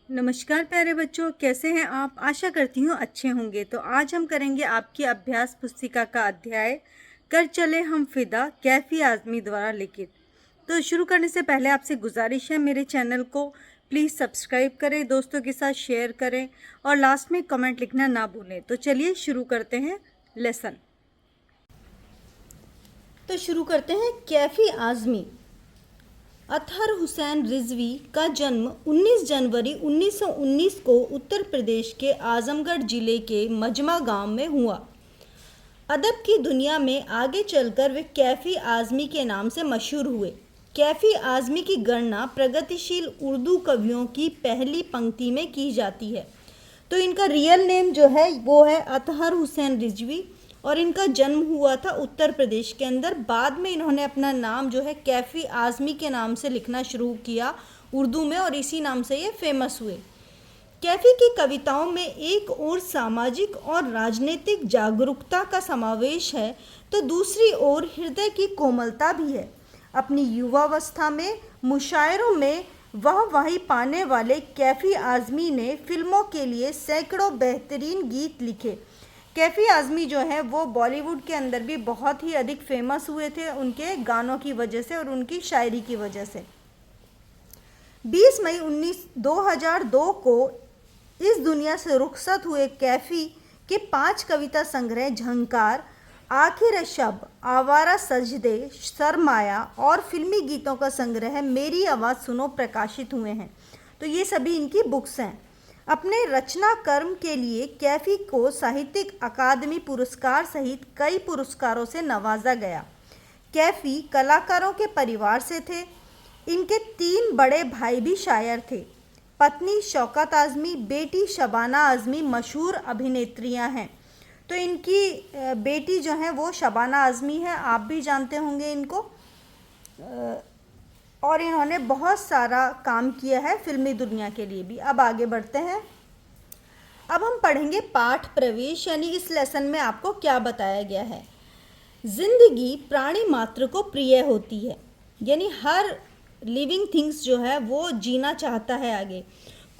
नमस्कार प्यारे बच्चों, कैसे हैं आप? आशा करती हूँ अच्छे होंगे। तो आज हम करेंगे आपकी अभ्यास पुस्तिका का अध्याय कर चले हम फिदा, कैफी आज़मी द्वारा लिखित। तो शुरू करने से पहले आपसे गुजारिश है, मेरे चैनल को प्लीज़ सब्सक्राइब करें, दोस्तों के साथ शेयर करें और लास्ट में कमेंट लिखना ना भूलें। तो चलिए शुरू करते हैं लेसन। तो शुरू करते हैं कैफी आज़मी। अतहर हुसैन रिजवी का जन्म 19 जनवरी 1919 को उत्तर प्रदेश के आजमगढ़ जिले के मजमा गांव में हुआ। अदब की दुनिया में आगे चलकर वे कैफी आज़मी के नाम से मशहूर हुए। कैफी आज़मी की गणना प्रगतिशील उर्दू कवियों की पहली पंक्ति में की जाती है। तो इनका रियल नेम जो है वो है अतहर हुसैन रिजवी और इनका जन्म हुआ था उत्तर प्रदेश के अंदर। बाद में इन्होंने अपना नाम जो है कैफी आज़मी के नाम से लिखना शुरू किया उर्दू में और इसी नाम से ये फेमस हुए। कैफी की कविताओं में एक ओर सामाजिक और राजनीतिक जागरूकता का समावेश है तो दूसरी ओर हृदय की कोमलता भी है। अपनी युवावस्था में मुशायरों में वाहवाही पाने वाले कैफी आज़मी ने फिल्मों के लिए सैकड़ों बेहतरीन गीत लिखे। कैफी आज़मी जो है वो बॉलीवुड के अंदर भी बहुत ही अधिक फेमस हुए थे उनके गानों की वजह से और उनकी शायरी की वजह से। 20 मई 2002 को इस दुनिया से रुखसत हुए कैफी के 5 कविता संग्रह झंकार, आखिर शब, आवारा सजदे, सरमाया और फिल्मी गीतों का संग्रह मेरी आवाज़ सुनो प्रकाशित हुए हैं। तो ये सभी इनकी बुक्स हैं। अपने रचना कर्म के लिए कैफी को साहित्यिक अकादमी पुरस्कार सहित कई पुरस्कारों से नवाजा गया। कैफी कलाकारों के परिवार से थे। इनके 3 बड़े भाई भी शायर थे। पत्नी शौकत आज़मी, बेटी शबाना आज़मी मशहूर अभिनेत्रियां हैं। तो इनकी बेटी जो है वो शबाना आज़मी है, आप भी जानते होंगे इनको। और इन्होंने बहुत सारा काम किया है फिल्मी दुनिया के लिए भी। अब आगे बढ़ते हैं। अब हम पढ़ेंगे पाठ प्रवेश, यानी इस लेसन में आपको क्या बताया गया है। जिंदगी प्राणी मात्र को प्रिय होती है, यानी हर लिविंग थिंग्स जो है वो जीना चाहता है आगे।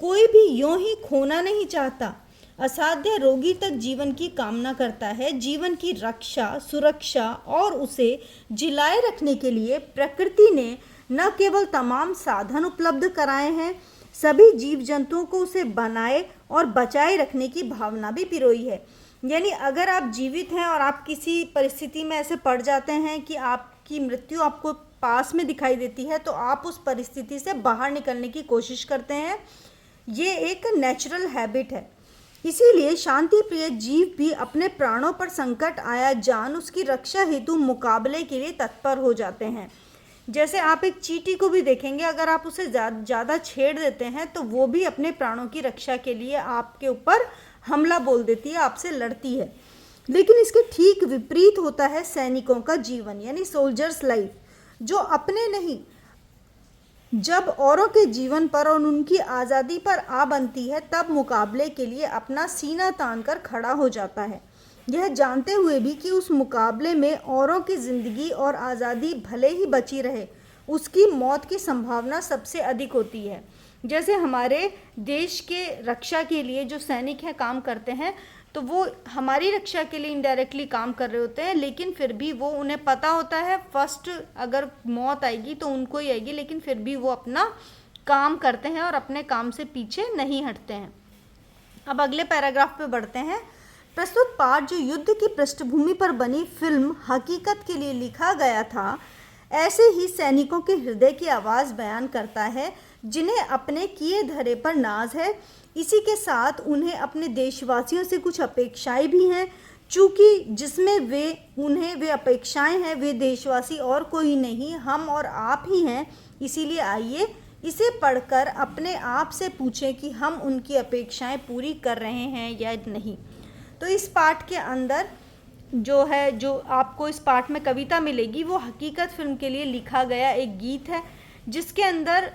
कोई भी यूं ही खोना नहीं चाहता। असाध्य रोगी तक जीवन की कामना करता है। जीवन की रक्षा, सुरक्षा और उसे जिलाए रखने के लिए प्रकृति ने न केवल तमाम साधन उपलब्ध कराए हैं, सभी जीव जंतुओं को उसे बनाए और बचाए रखने की भावना भी पिरोई है। यानी अगर आप जीवित हैं और आप किसी परिस्थिति में ऐसे पड़ जाते हैं कि आपकी मृत्यु आपको पास में दिखाई देती है, तो आप उस परिस्थिति से बाहर निकलने की कोशिश करते हैं। ये एक नेचुरल हैबिट है। इसीलिए शांति प्रिय जीव भी अपने प्राणों पर संकट आया जान उसकी रक्षा हेतु मुकाबले के लिए तत्पर हो जाते हैं। जैसे आप एक चींटी को भी देखेंगे, अगर आप उसे ज़्यादा छेड़ देते हैं तो वो भी अपने प्राणों की रक्षा के लिए आपके ऊपर हमला बोल देती है, आपसे लड़ती है। लेकिन इसके ठीक विपरीत होता है सैनिकों का जीवन, यानी सोल्जर्स लाइफ, जो अपने नहीं, जब औरों के जीवन पर और उनकी आज़ादी पर आ बनती है तब मुकाबले के लिए अपना सीना तान कर खड़ा हो जाता है, यह जानते हुए भी कि उस मुकाबले में औरों की ज़िंदगी और आज़ादी भले ही बची रहे, उसकी मौत की संभावना सबसे अधिक होती है। जैसे हमारे देश के रक्षा के लिए जो सैनिक हैं काम करते हैं, तो वो हमारी रक्षा के लिए इनडायरेक्टली काम कर रहे होते हैं, लेकिन फिर भी वो उन्हें पता होता है फर्स्ट अगर मौत आएगी तो उनको ही आएगी, लेकिन फिर भी वो अपना काम करते हैं और अपने काम से पीछे नहीं हटते हैं। अब अगले पैराग्राफ पे बढ़ते हैं। प्रस्तुत पाठ जो युद्ध की पृष्ठभूमि पर बनी फिल्म हकीकत के लिए लिखा गया था, ऐसे ही सैनिकों के हृदय की आवाज़ बयान करता है जिन्हें अपने किए धरे पर नाज है। इसी के साथ उन्हें अपने देशवासियों से कुछ अपेक्षाएं भी हैं, चूँकि जिसमें वे अपेक्षाएं हैं वे देशवासी और कोई नहीं, हम और आप ही हैं। इसीलिए आइए इसे पढ़कर अपने आप से पूछें कि हम उनकी अपेक्षाएं पूरी कर रहे हैं या नहीं। तो इस पाठ के अंदर जो आपको इस पाठ में कविता मिलेगी वो हकीकत फिल्म के लिए लिखा गया एक गीत है, जिसके अंदर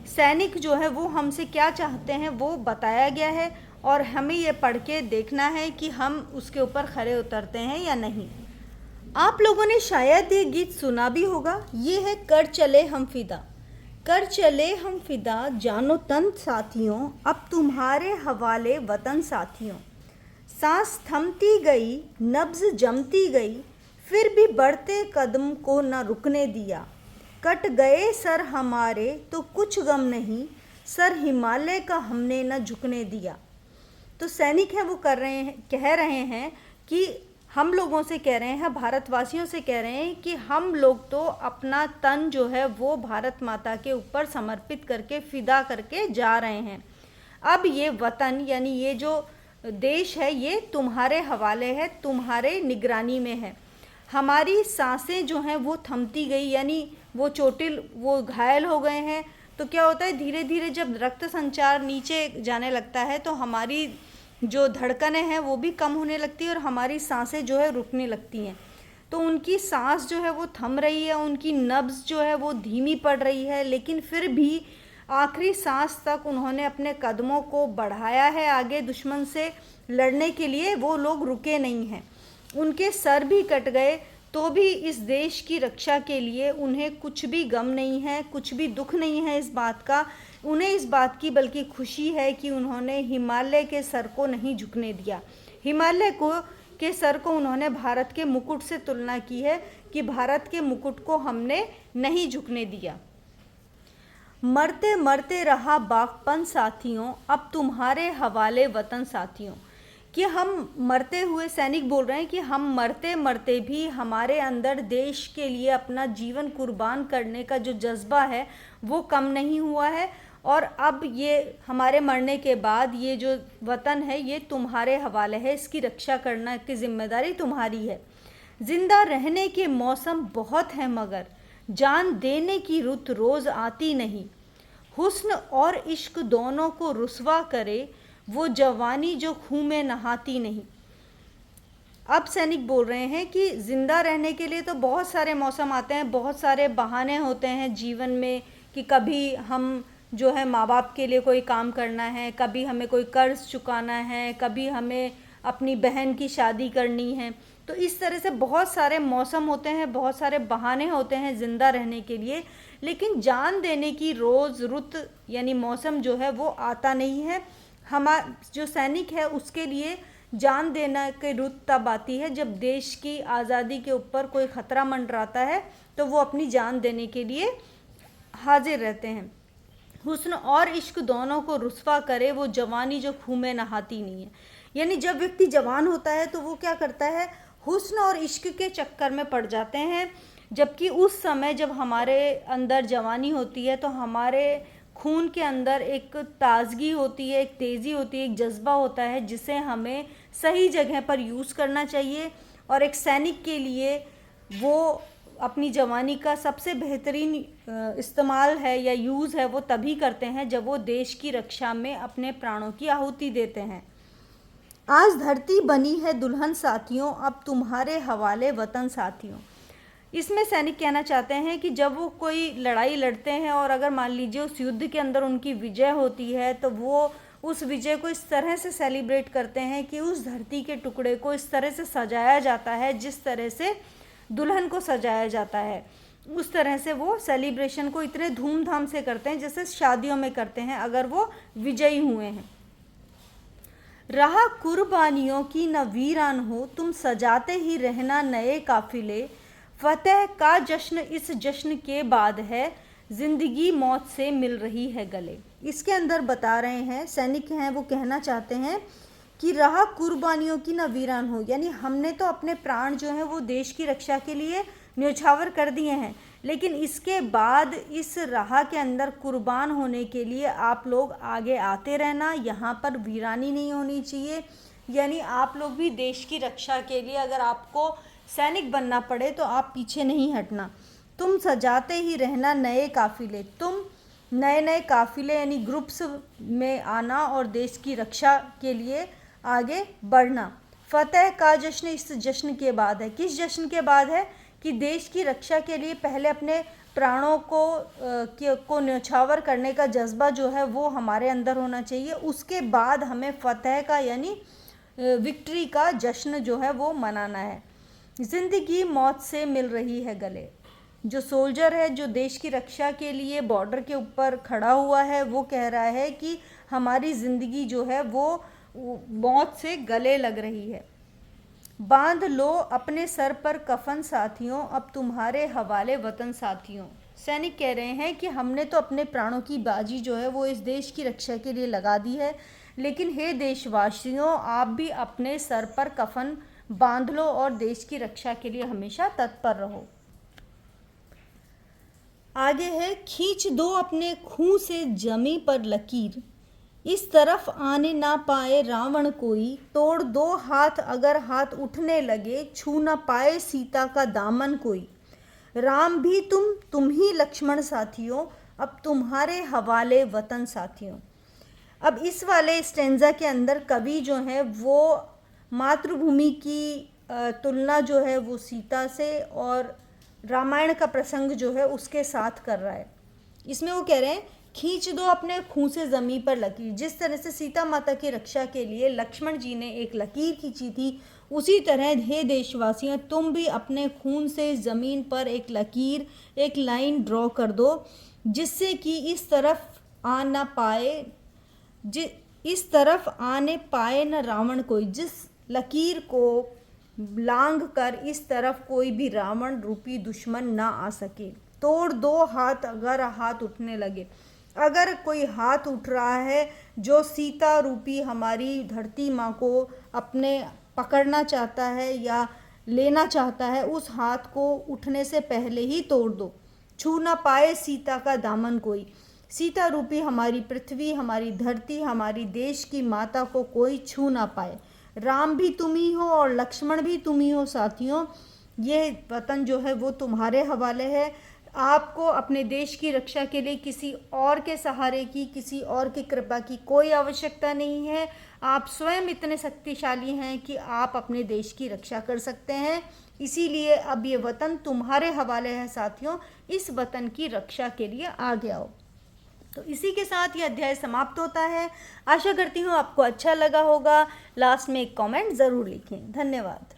सैनिक जो है वो हमसे क्या चाहते हैं वो बताया गया है और हमें ये पढ़ के देखना है कि हम उसके ऊपर खरे उतरते हैं या नहीं। आप लोगों ने शायद ये गीत सुना भी होगा। ये है कर चले हम फिदा। कर चले हम फिदा जानो तन साथियों, अब तुम्हारे हवाले वतन साथियों। सांस थमती गई, नब्ज जमती गई, फिर भी बढ़ते कदम को न रुकने दिया। कट गए सर हमारे तो कुछ गम नहीं, सर हिमालय का हमने न झुकने दिया। तो सैनिक हैं वो कह रहे हैं कि हम लोगों से कह रहे हैं, भारतवासियों से कह रहे हैं कि हम लोग तो अपना तन जो है वो भारत माता के ऊपर समर्पित करके फिदा करके जा रहे हैं। अब ये वतन यानी ये जो देश है ये तुम्हारे हवाले है, तुम्हारे निगरानी में है। हमारी सांसें जो हैं वो थमती गई, यानी वो चोटिल वो घायल हो गए हैं। तो क्या होता है, धीरे धीरे जब रक्त संचार नीचे जाने लगता है तो हमारी जो धड़कनें हैं वो भी कम होने लगती है और हमारी सांसें जो है रुकने लगती हैं। तो उनकी सांस जो है वो थम रही है, उनकी नब्ज़ जो है वो धीमी पड़ रही है, लेकिन फिर भी आखिरी सांस तक उन्होंने अपने कदमों को बढ़ाया है आगे दुश्मन से लड़ने के लिए। वो लोग रुके नहीं हैं। उनके सर भी कट गए तो भी इस देश की रक्षा के लिए उन्हें कुछ भी गम नहीं है, कुछ भी दुख नहीं है इस बात का। उन्हें इस बात की बल्कि खुशी है कि उन्होंने हिमालय के सर को नहीं झुकने दिया। हिमालय के सर को उन्होंने भारत के मुकुट से तुलना की है कि भारत के मुकुट को हमने नहीं झुकने दिया। मरते मरते रहा बागपन साथियों, अब तुम्हारे हवाले वतन साथियों। कि हम मरते हुए, सैनिक बोल रहे हैं कि हम मरते मरते भी हमारे अंदर देश के लिए अपना जीवन कुर्बान करने का जो जज्बा है वो कम नहीं हुआ है। और अब ये हमारे मरने के बाद ये जो वतन है ये तुम्हारे हवाले है, इसकी रक्षा करना की जिम्मेदारी तुम्हारी है। जिंदा रहने के मौसम बहुत है मगर जान देने की रुत रोज़ आती नहीं। हुस्न और इश्क दोनों को रुसवा करे वो जवानी जो खून में नहाती नहीं। अब सैनिक बोल रहे हैं कि ज़िंदा रहने के लिए तो बहुत सारे मौसम आते हैं, बहुत सारे बहाने होते हैं जीवन में कि कभी हम जो है माँ बाप के लिए कोई काम करना है, कभी हमें कोई कर्ज चुकाना है, कभी हमें अपनी बहन की शादी करनी है। तो इस तरह से बहुत सारे मौसम होते हैं, बहुत सारे बहाने होते हैं ज़िंदा रहने के लिए। लेकिन जान देने की रोज़ रुत यानी मौसम जो है वो आता नहीं है। जो सैनिक है उसके लिए जान देना की रुत तब आती है जब देश की आज़ादी के ऊपर कोई ख़तरा मंडराता है तो वो अपनी जान देने के लिए हाजिर रहते हैं। हुस्न और इश्क दोनों को रुसवा करे वो जवानी जो खून में नहाती नहीं है। यानी जब व्यक्ति जवान होता है तो वो क्या करता है, हुस्न और इश्क के चक्कर में पड़ जाते हैं। जबकि उस समय जब हमारे अंदर जवानी होती है तो हमारे खून के अंदर एक ताजगी होती है, एक तेज़ी होती है, एक जज्बा होता है जिसे हमें सही जगह पर यूज़ करना चाहिए। और एक सैनिक के लिए वो अपनी जवानी का सबसे बेहतरीन इस्तेमाल है या यूज़ है वो तभी करते हैं जब वो देश की रक्षा में अपने प्राणों की आहुति देते हैं। आज धरती बनी है दुल्हन साथियों, अब तुम्हारे हवाले वतन साथियों। इसमें सैनिक कहना चाहते हैं कि जब वो कोई लड़ाई लड़ते हैं और अगर मान लीजिए उस युद्ध के अंदर उनकी विजय होती है तो वो उस विजय को इस तरह से सेलिब्रेट करते हैं कि उस धरती के टुकड़े को इस तरह से सजाया जाता है जिस तरह से दुल्हन को सजाया जाता है। उस तरह से वो सेलिब्रेशन को इतने धूमधाम से करते हैं जैसे शादियों में करते हैं अगर वो विजयी हुए हैं। रहा कुर्बानियों की न वीरान हो, तुम सजाते ही रहना नए काफिले। फतेह का जश्न इस जश्न के बाद है, जिंदगी मौत से मिल रही है गले। इसके अंदर बता रहे हैं, सैनिक हैं वो कहना चाहते हैं कि रहा कुर्बानियों की न वीरान हो, यानी हमने तो अपने प्राण जो हैं वो देश की रक्षा के लिए न्यौछावर कर दिए हैं, लेकिन इसके बाद इस राह के अंदर कुर्बान होने के लिए आप लोग आगे आते रहना, यहाँ पर वीरानी नहीं होनी चाहिए। यानी आप लोग भी देश की रक्षा के लिए अगर आपको सैनिक बनना पड़े तो आप पीछे नहीं हटना। तुम सजाते ही रहना नए काफिले, तुम नए नए काफिले यानी ग्रुप्स में आना और देश की रक्षा के लिए आगे बढ़ना। फतेह का जश्न इस जश्न के बाद है, किस जश्न के बाद है कि देश की रक्षा के लिए पहले अपने प्राणों को न्यौछावर करने का जज्बा जो है वो हमारे अंदर होना चाहिए। उसके बाद हमें फतेह का यानी विक्ट्री का जश्न जो है वो मनाना है। ज़िंदगी मौत से मिल रही है गले। जो सोल्जर है, जो देश की रक्षा के लिए बॉर्डर के ऊपर खड़ा हुआ है, वो कह रहा है कि हमारी ज़िंदगी जो है वो मौत से गले लग रही है। बांध लो अपने सर पर कफन साथियों, अब तुम्हारे हवाले वतन साथियों। सैनिक कह रहे हैं कि हमने तो अपने प्राणों की बाजी जो है वो इस देश की रक्षा के लिए लगा दी है, लेकिन हे देशवासियों, आप भी अपने सर पर कफन बांध लो और देश की रक्षा के लिए हमेशा तत्पर रहो। आगे है, खींच दो अपने खून से जमी पर लकीर, इस तरफ आने ना पाए रावण कोई, तोड़ दो हाथ अगर हाथ उठने लगे, छू ना पाए सीता का दामन कोई। राम भी तुम ही लक्ष्मण साथियों, अब तुम्हारे हवाले वतन साथियों। अब इस वाले स्टेंजा के अंदर कवि जो है वो मातृभूमि की तुलना जो है वो सीता से और रामायण का प्रसंग जो है उसके साथ कर रहा है। इसमें वो कह रहे हैं, खींच दो अपने खून से ज़मीन पर लकीर। जिस तरह से सीता माता की रक्षा के लिए लक्ष्मण जी ने एक लकीर खींची थी, उसी तरह हे देशवासियों, तुम भी अपने खून से ज़मीन पर एक लकीर, एक लाइन ड्रॉ कर दो, जिससे कि इस तरफ आ ना पाए, इस तरफ आने पाए न रावण कोई। जिस लकीर को लांघ कर इस तरफ कोई भी रावण रूपी दुश्मन ना आ सके। तोड़ दो हाथ अगर हाथ उठने लगे। अगर कोई हाथ उठ रहा है जो सीता रूपी हमारी धरती माँ को अपने पकड़ना चाहता है या लेना चाहता है, उस हाथ को उठने से पहले ही तोड़ दो। छू ना पाए सीता का दामन कोई। सीता रूपी हमारी पृथ्वी, हमारी धरती, हमारी देश की माता को कोई छू ना पाए। राम भी तुम ही हो और लक्ष्मण भी तुम ही हो साथियों। ये वतन जो है वो तुम्हारे हवाले है। आपको अपने देश की रक्षा के लिए किसी और के सहारे की, किसी और की कृपा की कोई आवश्यकता नहीं है। आप स्वयं इतने शक्तिशाली हैं कि आप अपने देश की रक्षा कर सकते हैं। इसीलिए अब ये वतन तुम्हारे हवाले है साथियों। इस वतन की रक्षा के लिए आगे आओ। तो इसी के साथ ये अध्याय समाप्त होता है। आशा करती हूँ आपको अच्छा लगा होगा। लास्ट में एक कमेंट ज़रूर लिखें। धन्यवाद।